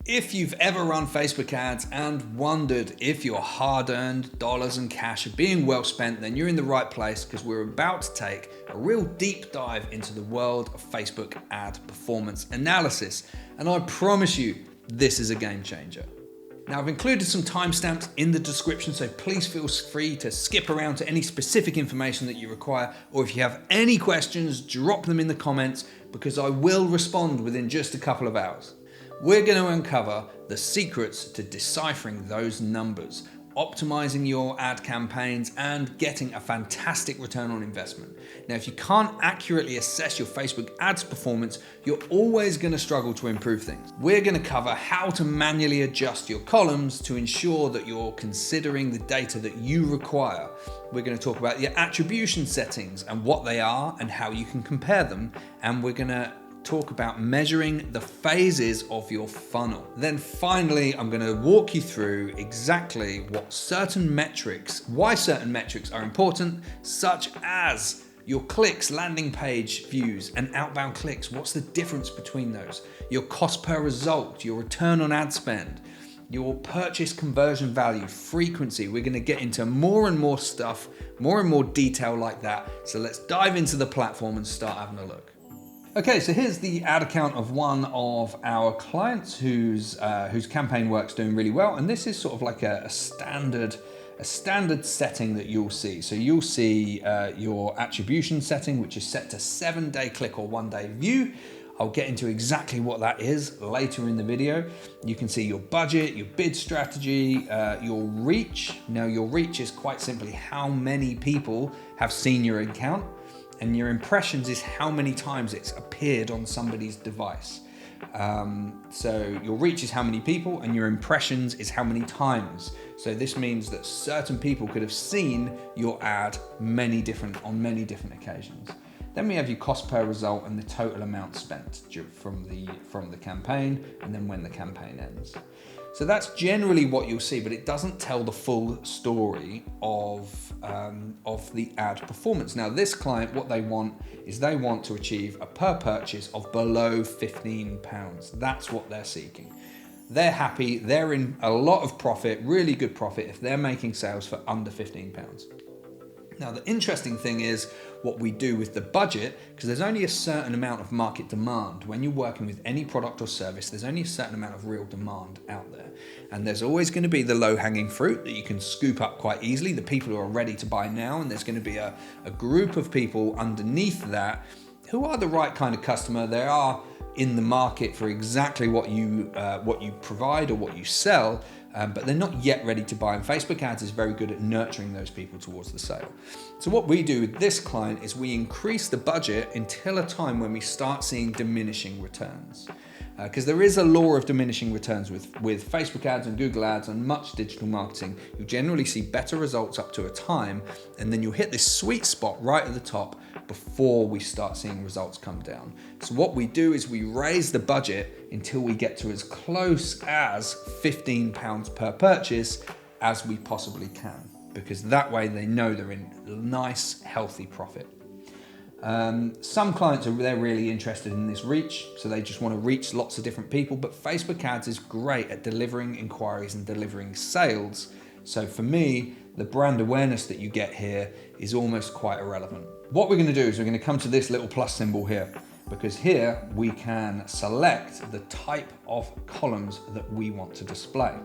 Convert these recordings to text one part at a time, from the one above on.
If you've ever run Facebook ads and wondered if your hard-earned dollars and cash are being well spent, then you're in the right place, because we're about to take a real deep dive into the world of Facebook ad performance analysis. And I promise you, this is a game changer. Now, I've included some timestamps in the description, so please feel free to skip around to any specific information that you require, or if you have any questions, drop them in the comments, because I will respond within just a couple of hours. We're going to uncover the secrets to deciphering those numbers, optimizing your ad campaigns, and getting a fantastic return on investment. Now, if you can't accurately assess your Facebook ads performance, you're always going to struggle to improve things. We're going to cover how to manually adjust your columns to ensure that you're considering the data that you require. We're going to talk about your attribution settings and what they are and how you can compare them. And we're going to talk about measuring the phases of your funnel. Then finally, I'm going to walk you through exactly why certain metrics are important, such as your clicks, landing page views, and outbound clicks. What's the difference between those? Your cost per result, your return on ad spend, your purchase conversion value, frequency. We're going to get into more and more stuff, more and more detail like that. So let's dive into the platform and start having a look. Okay, so here's the ad account of one of our clients whose campaign work's doing really well, and this is sort of like a standard setting that you'll see. So you'll see your attribution setting, which is set to 7-day click or 1-day view. I'll get into exactly what that is later in the video. You can see your budget, your bid strategy, your reach. Now, your reach is quite simply how many people have seen your account. And your impressions is how many times it's appeared on somebody's device. So your reach is how many people, and your impressions is how many times. So this means that certain people could have seen your ad on many different occasions. Then we have your cost per result and the total amount spent from the campaign, and then when the campaign ends. So that's generally what you'll see, but it doesn't tell the full story of the ad performance. Now, this client, what they want is they want to achieve a per purchase of below £15. That's what they're seeking. They're happy. They're in a lot of profit, really good profit, if they're making sales for under £15. Now, the interesting thing is what we do with the budget, because there's only a certain amount of market demand. When you're working with any product or service, there's only a certain amount of real demand out there. And there's always going to be the low-hanging fruit that you can scoop up quite easily, the people who are ready to buy now, and there's going to be a group of people underneath that who are the right kind of customer. They are in the market for exactly what you provide or what you sell, but they're not yet ready to buy. And Facebook ads is very good at nurturing those people towards the sale. So what we do with this client is we increase the budget until a time when we start seeing diminishing returns. Because there is a law of diminishing returns with Facebook ads and Google ads and much digital marketing. You generally see better results up to a time, and then you'll hit this sweet spot right at the top before we start seeing results come down. So what we do is we raise the budget until we get to as close as £15 per purchase as we possibly can, because that way they know they're in nice, healthy profit. Some clients they're really interested in this reach, so they just want to reach lots of different people, but Facebook ads is great at delivering inquiries and delivering sales. So for me, the brand awareness that you get here is almost quite irrelevant. What we're going to do is we're going to come to this little plus symbol here, because here we can select the type of columns that we want to display.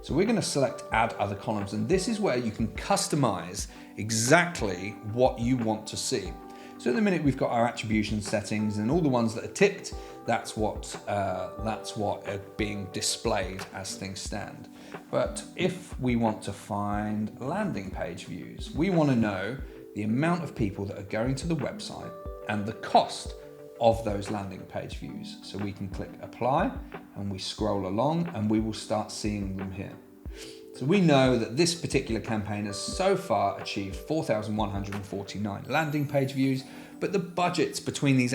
So we're going to select add other columns, and this is where you can customize exactly what you want to see. So at the minute we've got our attribution settings, and all the ones that are ticked, that's what are being displayed as things stand. But if we want to find landing page views, we want to know the amount of people that are going to the website and the cost of those landing page views. So we can click apply and we scroll along and we will start seeing them here. So we know that this particular campaign has so far achieved 4,149 landing page views, but the budgets between these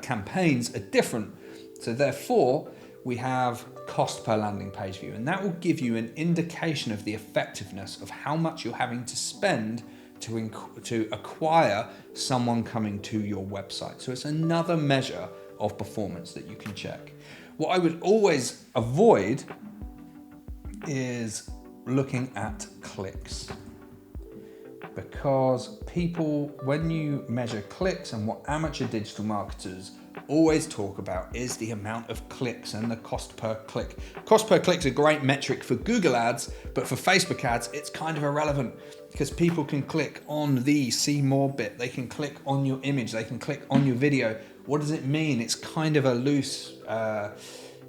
campaigns are different. So therefore, we have cost per landing page view, and that will give you an indication of the effectiveness of how much you're having to spend to acquire someone coming to your website. So it's another measure of performance that you can check. What I would always avoid is looking at clicks, because people, when you measure clicks, and what amateur digital marketers always talk about is the amount of clicks and the cost per click. Cost per click is a great metric for Google ads, but for Facebook ads, it's kind of irrelevant, because people can click on the see more bit, they can click on your image, they can click on your video. What does it mean? It's kind of a loose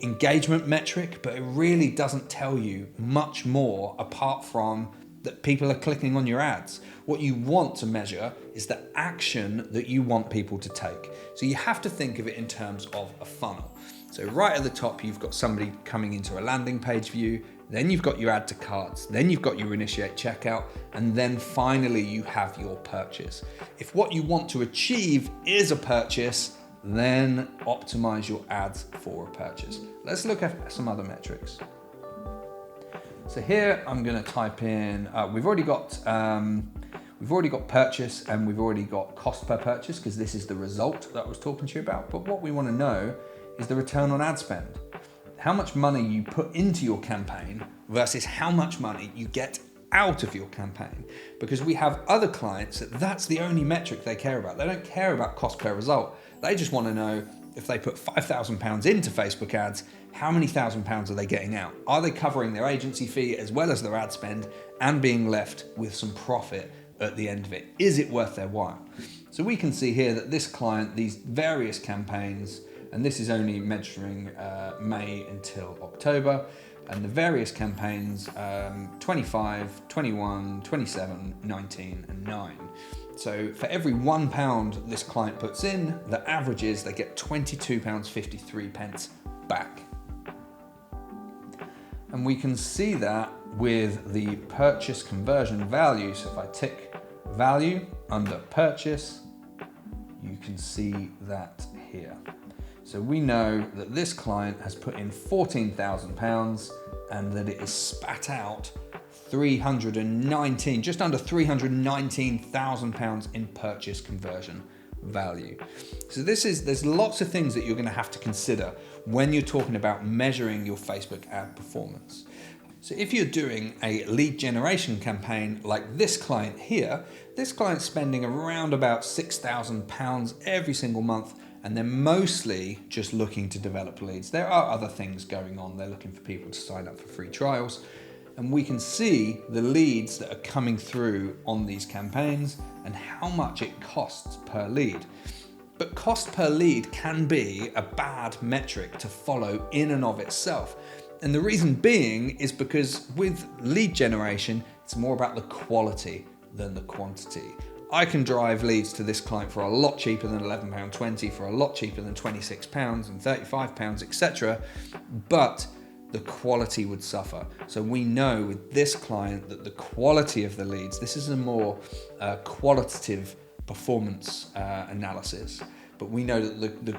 engagement metric, but it really doesn't tell you much more apart from that people are clicking on your ads. What you want to measure is the action that you want people to take. So you have to think of it in terms of a funnel. So right at the top, you've got somebody coming into a landing page view, then you've got your add to carts, then you've got your initiate checkout, and then finally you have your purchase. If what you want to achieve is a purchase, then optimize your ads for a purchase. Let's look at some other metrics. So here I'm going to type in, we've already got purchase, and we've already got cost per purchase, because this is the result that I was talking to you about. But what we want to know is the return on ad spend. How much money you put into your campaign versus how much money you get out of your campaign. Because we have other clients that's the only metric they care about. They don't care about cost per result. They just want to know, if they put £5,000 into Facebook ads, how many £1,000 are they getting out? Are they covering their agency fee as well as their ad spend and being left with some profit at the end of it? Is it worth their while? So we can see here that this client, these various campaigns, and this is only measuring May until October, and the various campaigns, 25, 21, 27, 19, and 9. So for every £1 this client puts in, the average is they get £22.53 back. And we can see that with the purchase conversion value. So if I tick value under purchase, you can see that here. So we know that this client has put in £14,000 and that it is spat out just under £319,000 in purchase conversion value. So there's lots of things that you're going to have to consider when you're talking about measuring your Facebook ad performance. So if you're doing a lead generation campaign like this client here, this client's spending around about £6,000 every single month, and they're mostly just looking to develop leads. There are other things going on. They're looking for people to sign up for free trials. And we can see the leads that are coming through on these campaigns and how much it costs per lead. But cost per lead can be a bad metric to follow in and of itself. And the reason being is because with lead generation, it's more about the quality than the quantity. I can drive leads to this client for a lot cheaper than £11.20, for a lot cheaper than £26 and £35, etc. But the quality would suffer. So we know with this client that the quality of the leads, this is a more qualitative performance analysis, but we know that the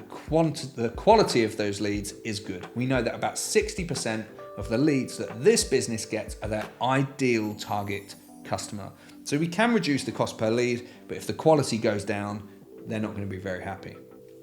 quality of those leads is good. We know that about 60% of the leads that this business gets are their ideal target customer. So we can reduce the cost per lead, but if the quality goes down, they're not going to be very happy.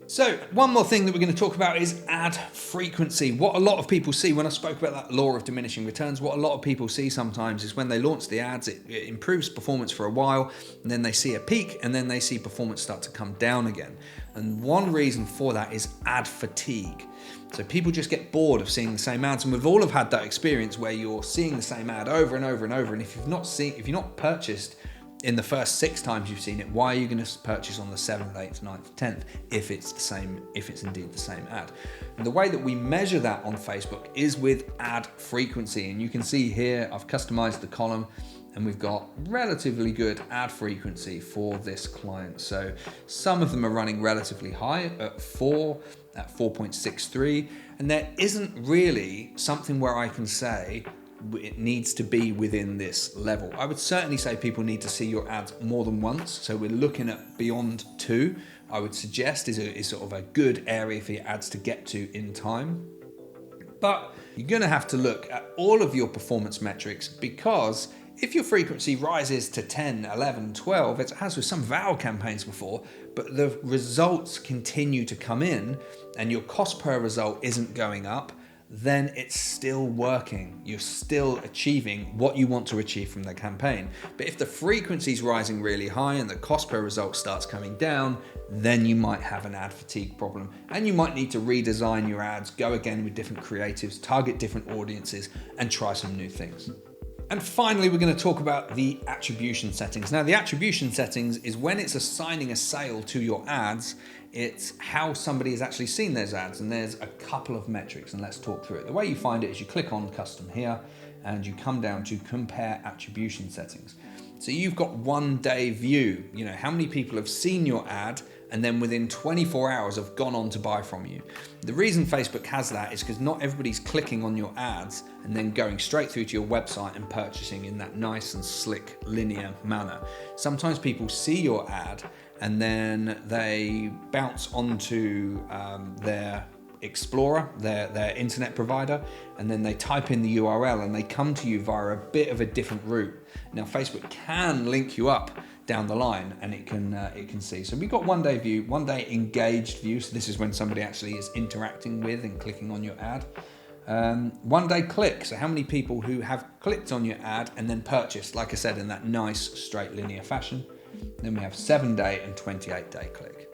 So one more thing that we're going to talk about is ad frequency. What a lot of people see, when I spoke about that law of diminishing returns, what a lot of people see sometimes is when they launch the ads, it improves performance for a while, and then they see a peak, and then they see performance start to come down again. And one reason for that is ad fatigue. So people just get bored of seeing the same ads, and we've all have had that experience where you're seeing the same ad over and over and over, and if you've not purchased in the first 6 times you've seen it, why are you going to purchase on the 7th, 8th, 9th, 10th if it's indeed the same ad? And the way that we measure that on Facebook is with ad frequency. And you can see here, I've customized the column and we've got relatively good ad frequency for this client. So some of them are running relatively high at 4.63. And there isn't really something where I can say it needs to be within this level. I would certainly say people need to see your ads more than once. So we're looking at beyond 2, I would suggest is sort of a good area for your ads to get to in time. But you're going to have to look at all of your performance metrics, because If your frequency rises to 10, 11, 12, it has with some of our campaigns before, but the results continue to come in and your cost per result isn't going up, then it's still working. You're still achieving what you want to achieve from the campaign. But if the frequency is rising really high and the cost per result starts coming down, then you might have an ad fatigue problem and you might need to redesign your ads, go again with different creatives, target different audiences, and try some new things. And finally, we're going to talk about the attribution settings. Now, the attribution settings is when it's assigning a sale to your ads, it's how somebody has actually seen those ads. And there's a couple of metrics, and let's talk through it. The way you find it is you click on custom here and you come down to compare attribution settings. So you've got 1 day view, how many people have seen your ad and then within 24 hours have gone on to buy from you. The reason Facebook has that is because not everybody's clicking on your ads and then going straight through to your website and purchasing in that nice and slick linear manner. Sometimes people see your ad and then they bounce onto their Explorer, their internet provider, and then they type in the URL and they come to you via a bit of a different route. Now Facebook can link you up down the line and it can see. So we've got 1 day view, 1 day engaged view. So this is when somebody actually is interacting with and clicking on your ad. 1 day click, so how many people who have clicked on your ad and then purchased, like I said, in that nice straight linear fashion. Then we have 7 day and 28 day click.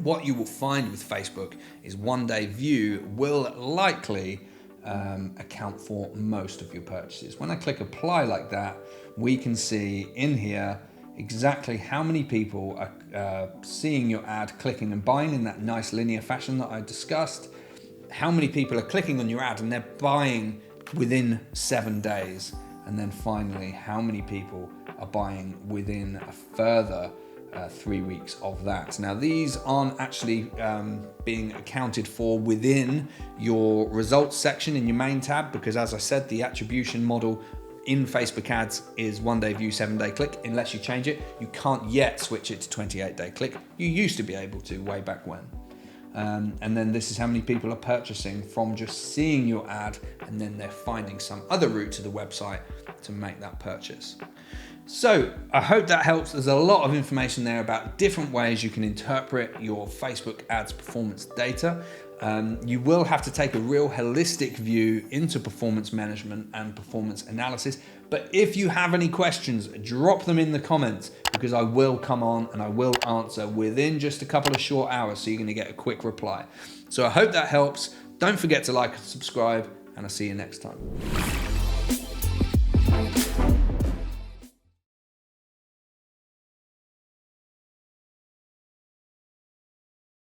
What you will find with Facebook is 1 day view will likely account for most of your purchases. When I click apply like that, we can see in here exactly how many people are seeing your ad, clicking and buying in that nice linear fashion that I discussed, how many people are clicking on your ad and they're buying within 7 days, and then finally how many people are buying within a further 3 weeks of that. Now these aren't actually being accounted for within your results section in your main tab, because as I said, the attribution model in Facebook ads is 1 day view, 7 day click. Unless you change it, you can't yet switch it to 28 day click. You used to be able to way back when. And then this is how many people are purchasing from just seeing your ad and then they're finding some other route to the website to make that purchase. So I hope that helps. There's a lot of information there about different ways you can interpret your Facebook ads performance data. You will have to take a real holistic view into performance management and performance analysis. But if you have any questions, drop them in the comments, because I will come on and I will answer within just a couple of short hours. So you're going to get a quick reply. So I hope that helps. Don't forget to like and subscribe, and I'll see you next time.